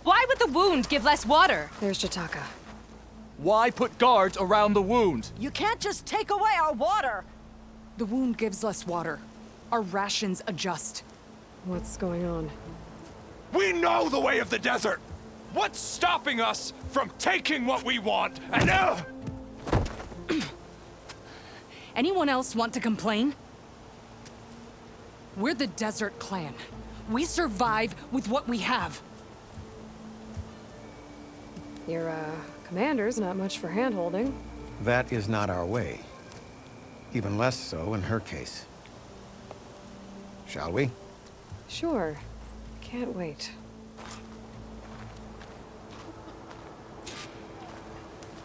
Why would the wound give less water? There's Jataka. Why put guards around the wound? You can't just take away our water! The wound gives less water. Our rations adjust. What's going on? We know the way of the desert! What's stopping us from taking what we want and Anyone else want to complain? We're the Desert Clan. We survive with what we have. Your, commander's not much for hand-holding. That is not our way. Even less so in her case. Shall we? Sure. Can't wait.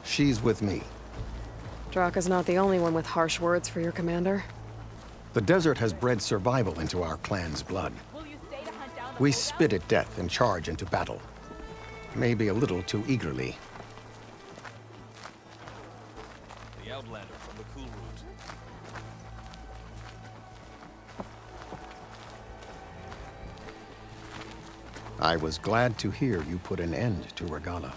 She's with me. Draka's not the only one with harsh words for your commander. The desert has bred survival into our clan's blood. We spit at death and charge into battle. Maybe a little too eagerly. The Outlander from the Cool Route. I was glad to hear you put an end to Regala.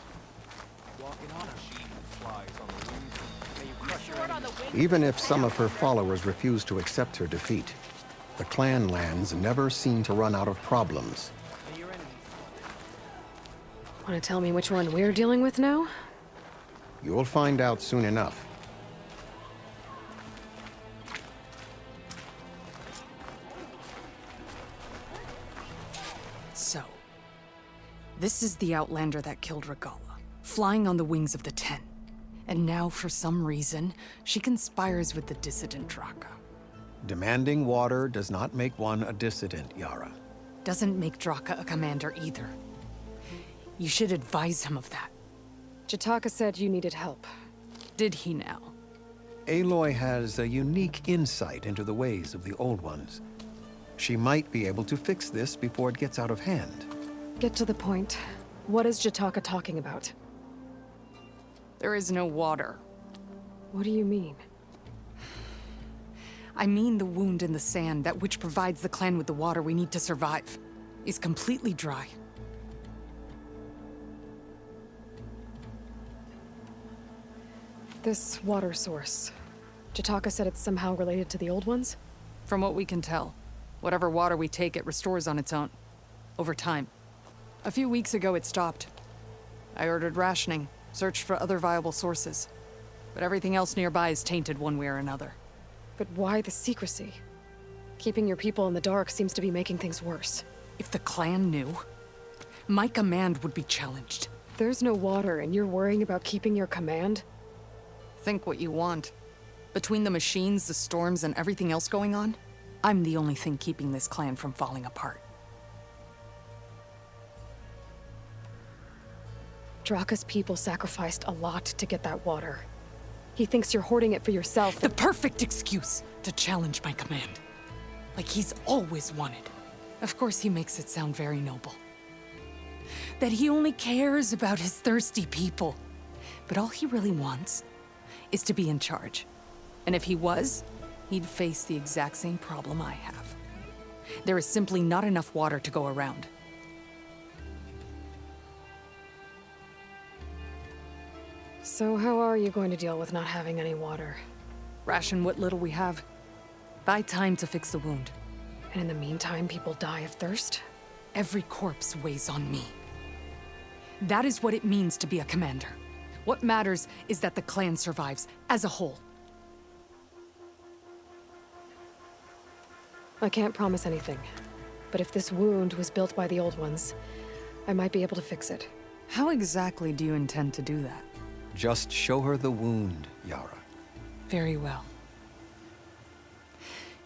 Even if some of her followers refuse to accept her defeat, the clan lands never seem to run out of problems. Want to tell me which one we're dealing with now? You'll find out soon enough. So, this is the Outlander that killed Regala, flying on the wings of the Ten. And now, for some reason, she conspires with the dissident Draka. Demanding water does not make one a dissident, Yara. Doesn't make Draka a commander either. You should advise him of that. Jataka said you needed help. Did he now? Aloy has a unique insight into the ways of the Old Ones. She might be able to fix this before it gets out of hand. Get to the point. What is Jataka talking about? There is no water. What do you mean? I mean the wound in the sand, that which provides the clan with the water we need to survive, is completely dry. This water source. Jataka said it's somehow related to the Old Ones? From what we can tell, whatever water we take, it restores on its own. Over time. A few weeks ago, it stopped. I ordered rationing, searched for other viable sources. But everything else nearby is tainted one way or another. But why the secrecy? Keeping your people in the dark seems to be making things worse. If the clan knew, my command would be challenged. There's no water, and you're worrying about keeping your command? Think what you want. Between the machines, the storms, and everything else going on, I'm the only thing keeping this clan from falling apart. Draka's people sacrificed a lot to get that water. He thinks you're hoarding it for yourself. The perfect excuse to challenge my command. Like he's always wanted. Of course, he makes it sound very noble. That he only cares about his thirsty people. But all he really wants is to be in charge. And if he was, he'd face the exact same problem I have. There is simply not enough water to go around. So how are you going to deal with not having any water? Ration what little we have. Buy time to fix the wound. And in the meantime, people die of thirst? Every corpse weighs on me. That is what it means to be a commander. What matters is that the clan survives, as a whole. I can't promise anything. But if this wound was built by the Old Ones, I might be able to fix it. How exactly do you intend to do that? Just show her the wound, Yara. Very well.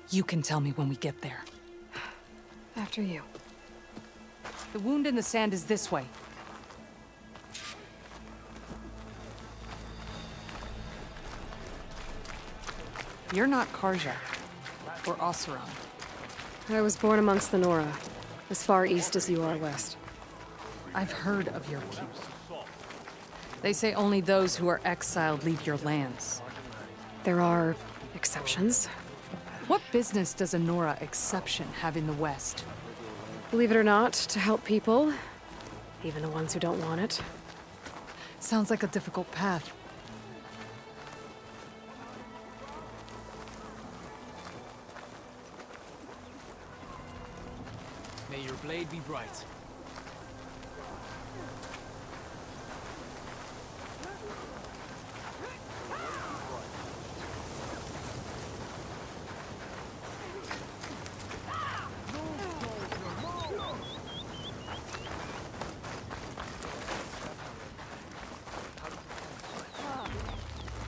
You can tell me when we get there. After you. The wound in the sand is this way. You're not Karja, or Oseram. I was born amongst the Nora, as far east as you are west. I've heard of your people. They say only those who are exiled leave your lands. There are exceptions. What business does a Nora exception have in the West? Believe it or not, to help people, Even the ones who don't want it. Sounds like a difficult path. May your blade be bright.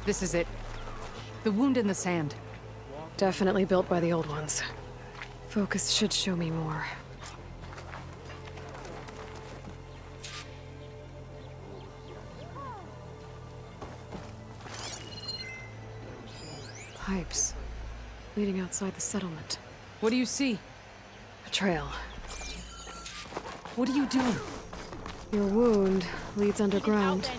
This is it. The wound in the sand. Definitely built by the old ones. Focus should show me more. Pipes. Leading outside the settlement. What do you see? A trail. What are you doing? Your wound leads underground.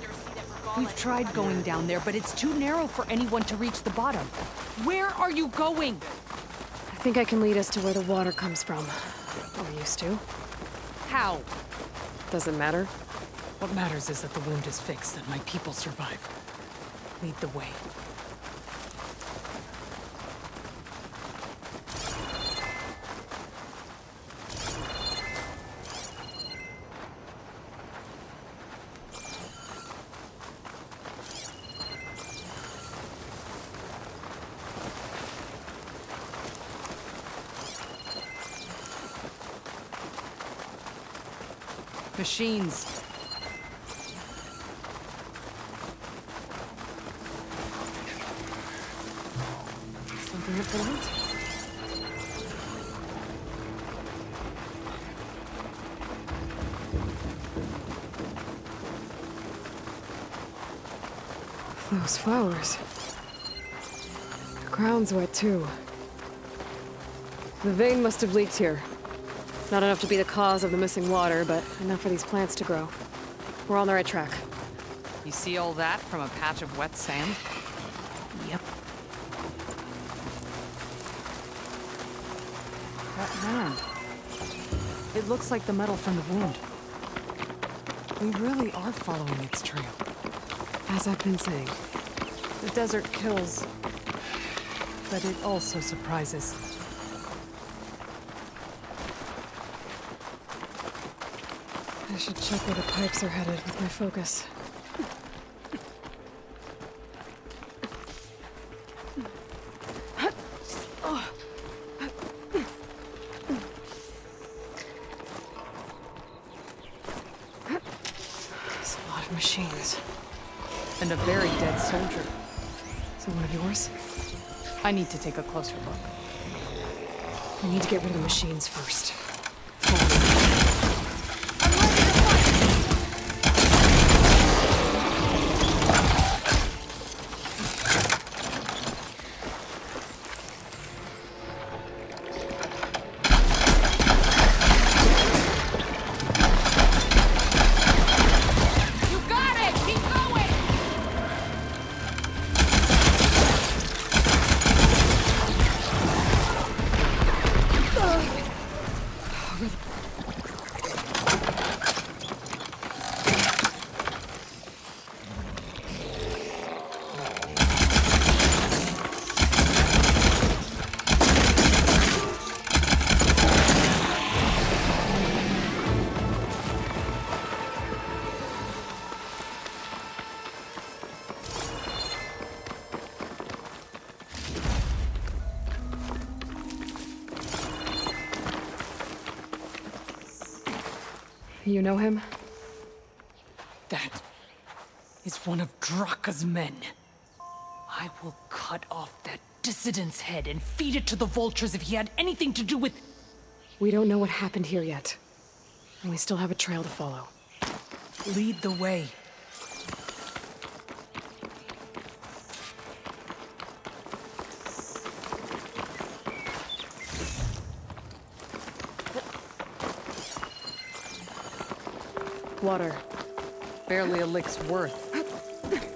We've tried going down there, but it's too narrow for anyone to reach the bottom. Where are you going? I think I can lead us to where the water comes from. Or used to. How? Doesn't matter. What matters is that the wound is fixed and my people survive. Lead the way. Machines. Something important? Those flowers. The ground's wet too. The vein must have leaked here. Not enough to be the cause of the missing water, but enough for these plants to grow. We're on the right track. You see all that from a patch of wet sand? Yep. That land. It looks like the metal from the wound. We really are following its trail. As I've been saying. The desert kills, but it also surprises. I should check where the pipes are headed with my focus. There's a lot of machines. And a very dead soldier. Is it one of yours? I need to take a closer look. We need to get rid of the machines first. You know him? That is one of Draka's men. I will cut off that dissident's head and feed it to the vultures if he had anything to do with... We don't know what happened here yet. And we still have a trail to follow. Lead the way. Water. Barely a lick's worth.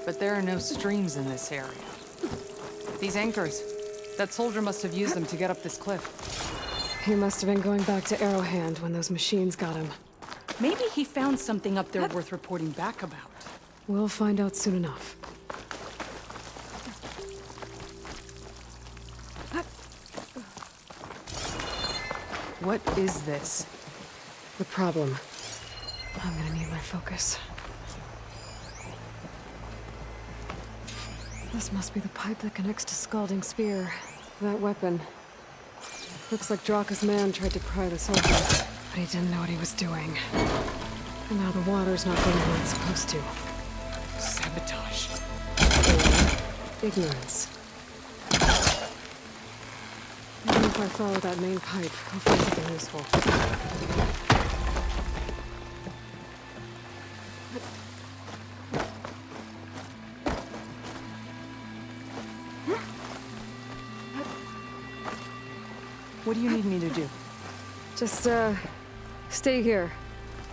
But there are no streams in this area. These anchors. That soldier must have used them to get up this cliff. He must have been going back to Arrowhand when those machines got him. Maybe he found something up there worth reporting back about. We'll find out soon enough. What is this? The problem. I'm gonna need my focus. This must be the pipe that connects to Scalding Spear. That weapon. Looks like Draka's man tried to pry this open, but he didn't know what he was doing. And now the water's not going where it's supposed to. Sabotage. Or ignorance. Even if I follow that main pipe, I'll find something useful. What do you need me to do? Just, stay here.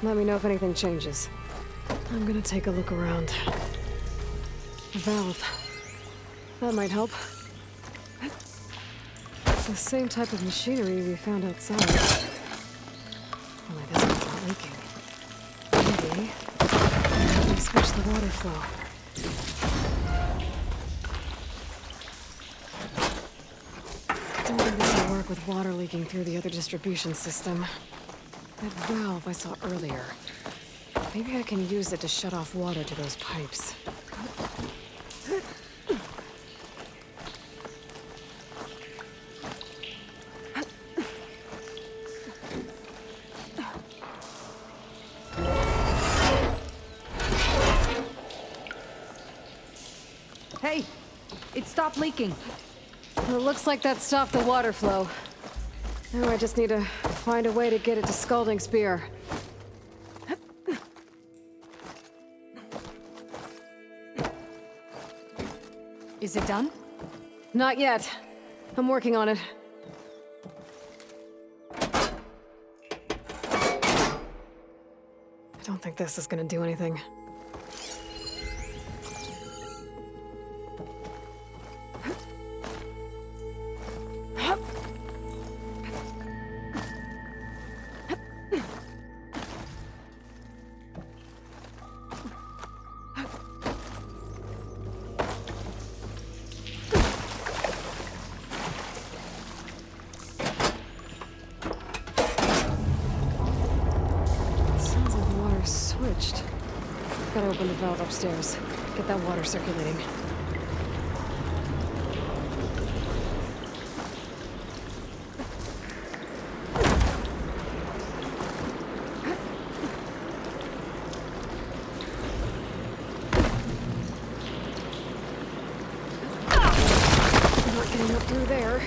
Let me know if anything changes. I'm gonna take a look around. A valve. That might help. It's the same type of machinery we found outside. Only this one's not leaking. Maybe we switch the water flow. Don't think this will work with water leaking through the other distribution system. That valve I saw earlier. Maybe I can use it to shut off water to those pipes. Hey, it stopped leaking. It looks like that stopped the water flow. Now I just need to find a way to get it to Scalding Spear. Is it done? Not yet. I'm working on it. I don't think this is gonna do anything. Sounds like the water's switched. Gotta open the valve upstairs. Get that water circulating. Not getting up through there.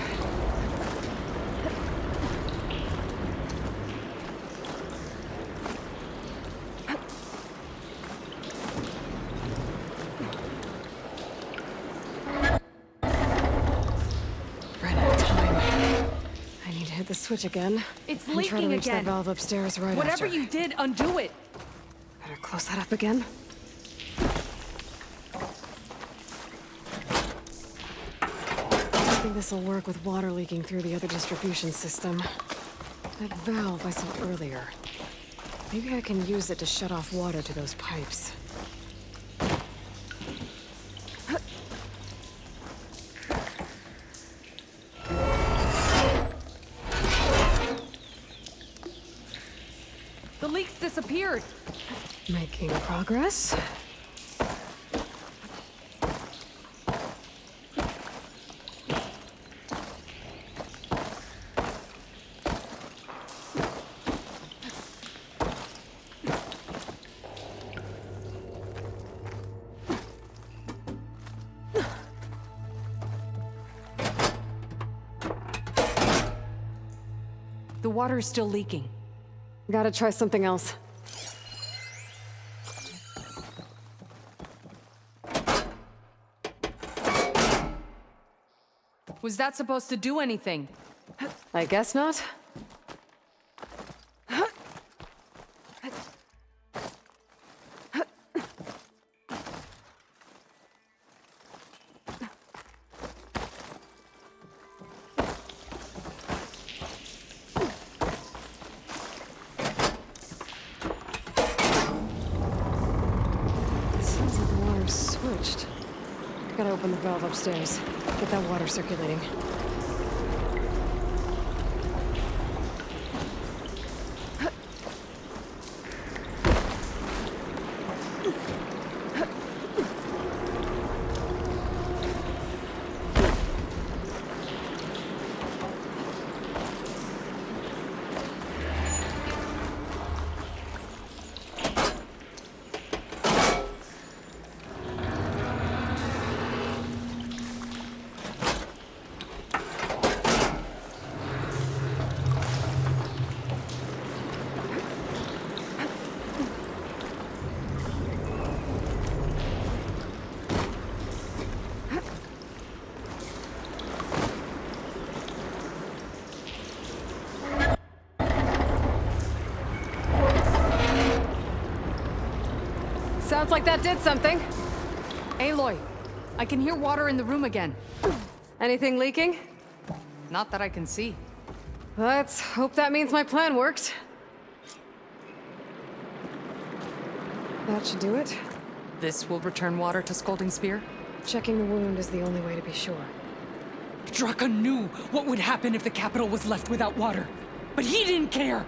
Ran out of time. I need to hit the switch again. It's and try to leaking reach that again. valve upstairs right Whatever after. you did, undo it. Better close that up again. I think this will work with water leaking through the other distribution system. That valve I saw earlier. Maybe I can use it to shut off water to those pipes. The leaks disappeared. Making progress. The water is still leaking. Gotta try something else. Was that supposed to do anything? I guess not. open the valve upstairs. Get that water circulating. Sounds like that did something. Aloy, I can hear water in the room again. Anything leaking? Not that I can see. Let's hope that means my plan worked. That should do it. This will return water to Scalding Spear? Checking the wound is the only way to be sure. Draka knew what would happen if the capital was left without water. But he didn't care!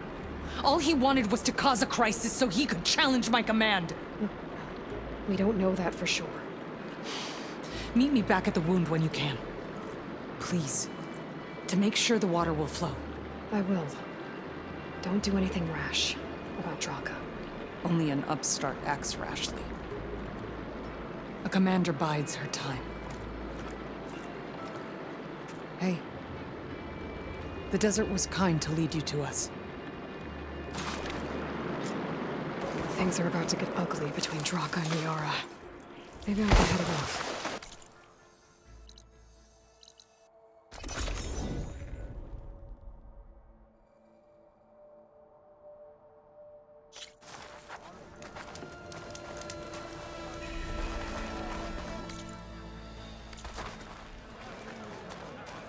All he wanted was to cause a crisis so he could challenge my command. We don't know that for sure. Meet me back at the wound when you can. Please. To make sure the water will flow. I will. Don't do anything rash about Draka. Only an upstart acts rashly. A commander bides her time. Hey. The desert was kind to lead you to us. Things are about to get ugly between Draka and Yara. Maybe I can head it off.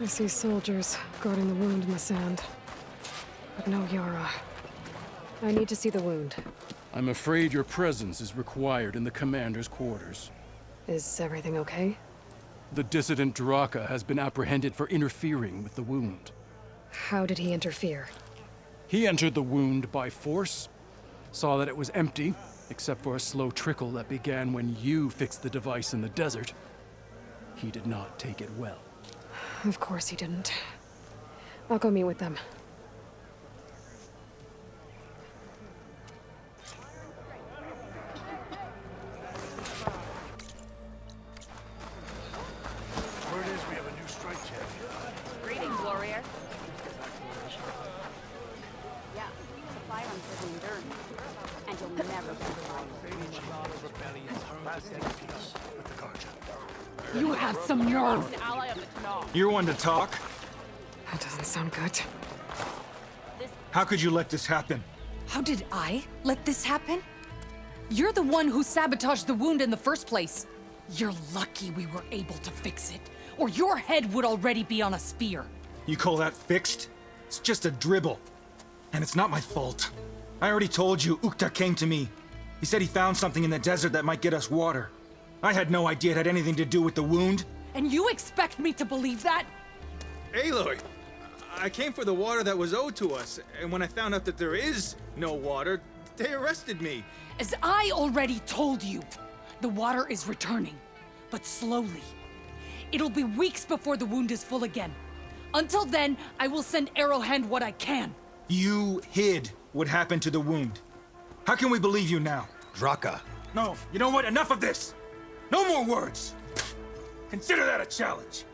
I see soldiers guarding the wound in the sand. But no Yara. I need to see the wound. I'm afraid your presence is required in the commander's quarters. Is everything okay? The dissident Draka has been apprehended for interfering with the wound. How did he interfere? He entered the wound by force, saw that it was empty, except for a slow trickle that began when you fixed the device in the desert. He did not take it well. Of course he didn't. I'll go meet with them. Word is we have a new strike champion. Greetings, warrior. Yeah, supply runs for the endurance. And you'll never be Last in peace with the Guardian. You have some nerve! an ally of the Canal. You're one to talk. That doesn't sound good. How could you let this happen? How did I let this happen? You're the one who sabotaged the wound in the first place. You're lucky we were able to fix it, or your head would already be on a spear. You call that fixed? It's just a dribble. And it's not my fault. I already told you, Ukta came to me. He said he found something in the desert that might get us water. I had no idea it had anything to do with the wound. And you expect me to believe that? Aloy, I came for the water that was owed to us, and when I found out that there is no water, they arrested me. As I already told you, the water is returning, but slowly. It'll be weeks before the wound is full again. Until then, I will send Arrowhand what I can. You hid what happened to the wound. How can we believe you now? Draka. No, you know what? Enough of this! No more words! Consider that a challenge.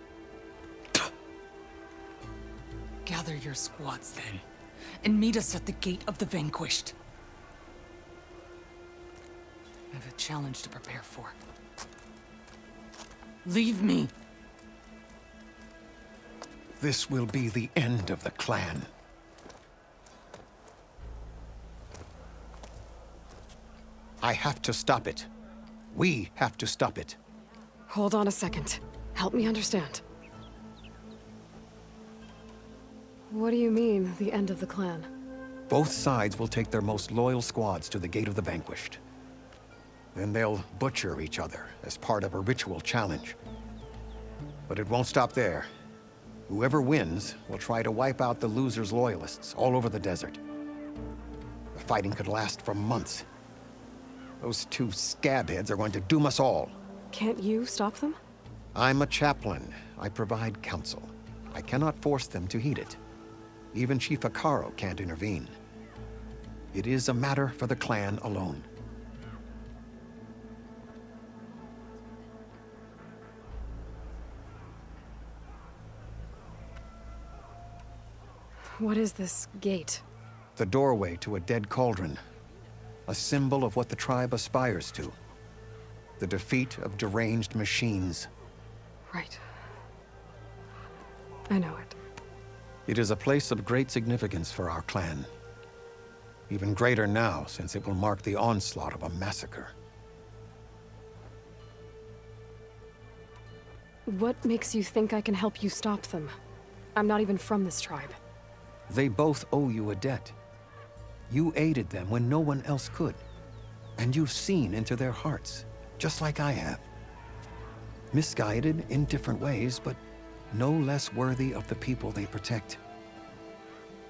Gather your squads then, and meet us at the Gate of the Vanquished. I have a challenge to prepare for. Leave me. This will be the end of the clan. I have to stop it. We have to stop it. Hold on a second. Help me understand. What do you mean, the end of the clan? Both sides will take their most loyal squads to the Gate of the Vanquished. Then they'll butcher each other as part of a ritual challenge. But it won't stop there. Whoever wins will try to wipe out the loser's loyalists all over the desert. The fighting could last for months. Those two scabheads are going to doom us all. Can't you stop them? I'm a chaplain. I provide counsel. I cannot force them to heed it. Even Chief Akaro can't intervene. It is a matter for the clan alone. What is this gate? The doorway to a dead cauldron. A symbol of what the tribe aspires to. The defeat of deranged machines. Right. I know it. It is a place of great significance for our clan. Even greater now, since it will mark the onslaught of a massacre. What makes you think I can help you stop them? I'm not even from this tribe. They both owe you a debt. You aided them when no one else could. And you've seen into their hearts, just like I have. Misguided in different ways, but no less worthy of the people they protect.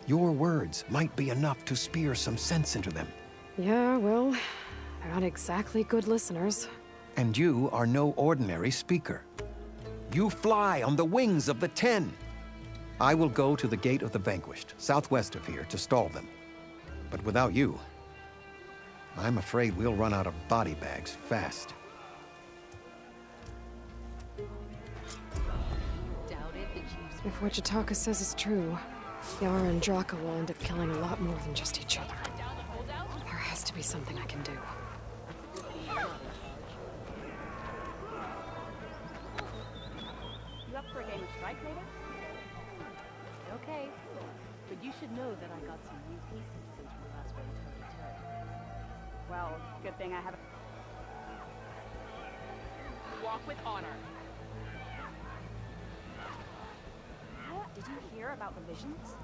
Your words might be enough to spear some sense into them. Yeah, well, they're not exactly good listeners. And you are no ordinary speaker. You fly on the wings of the 10. I will go to the Gate of the Vanquished, southwest of here, to stall them. But without you, I'm afraid we'll run out of body bags fast. If what Jataka says is true, Yara and Draka will end up killing a lot more than just each other. There has to be something I can do. You up for a game of strike later? Okay. But you should know that I got some new pieces since we last went toe-to-toe. Well, good thing I have a... Walk with honor. Did you hear about the visions?